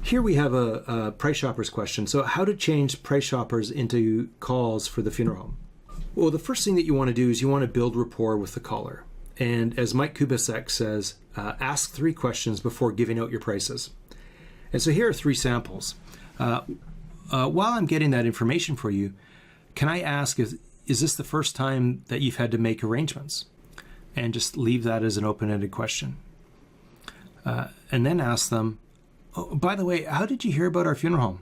Here we have a price shoppers question. So how to change price shoppers into calls for the funeral home? Well, the first thing that you want to do is you want to build rapport with the caller. And as Mike Kubasak says, ask 3 questions before giving out your prices. And so here are 3 samples. While I'm getting that information for you, can I ask, is this the first time that you've had to make arrangements? And just leave that as an open-ended question. And then ask them, oh, by the way, how did you hear about our funeral home?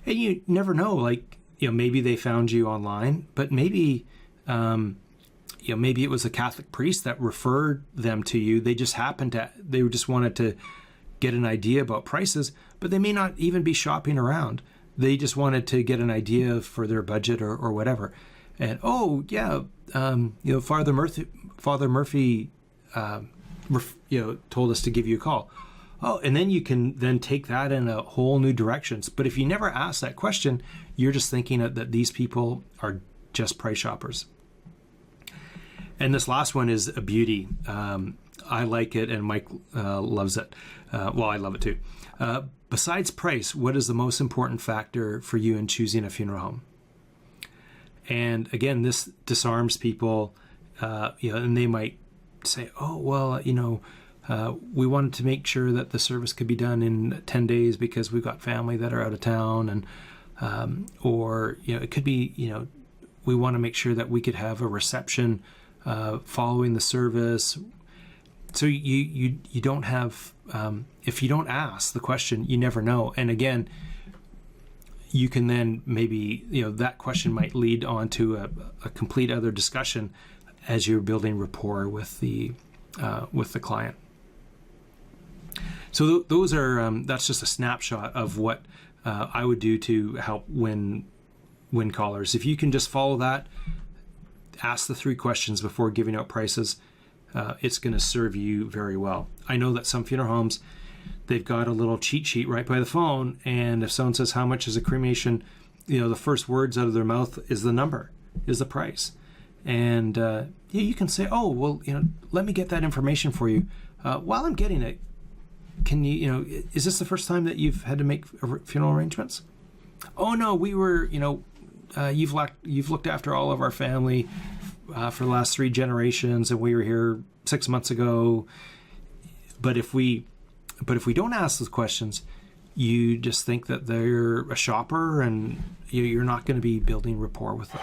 And you never know, like, maybe they found you online, but maybe, maybe it was a Catholic priest that referred them to you. They just wanted to get an idea about prices, but they may not even be shopping around. They just wanted to get an idea for their budget or whatever. And, oh yeah, Father Murphy, told us to give you a call. Oh, and then you can then take that in a whole new directions. But if you never ask that question, you're just thinking that these people are just price shoppers. And this last one is a beauty. I like it, and Mike loves it. Well, I love it too. Besides price, what is the most important factor for you in choosing a funeral home? And again, this disarms people, and they might say, oh, well, we wanted to make sure that the service could be done in 10 days because we've got family that are out of town, and or it could be we want to make sure that we could have a reception following the service. So you don't have if you don't ask the question, you never know. And again, you can then maybe that question might lead on to a complete other discussion as you're building rapport with the client. So those are that's just a snapshot of what I would do to help win callers. If you can just follow that, ask the 3 questions before giving out prices, it's going to serve you very well. I know that some funeral homes, they've got a little cheat sheet right by the phone, and if someone says how much is a cremation, the first words out of their mouth is the number, is the price. And you can say, oh, well, let me get that information for you. While I'm getting it, can you, is this the first time that you've had to make funeral arrangements? Oh no, we were, you've looked after all of our family for the last 3 generations, and we were here 6 months ago. But if we don't ask those questions, you just think that they're a shopper, and you're not going to be building rapport with them.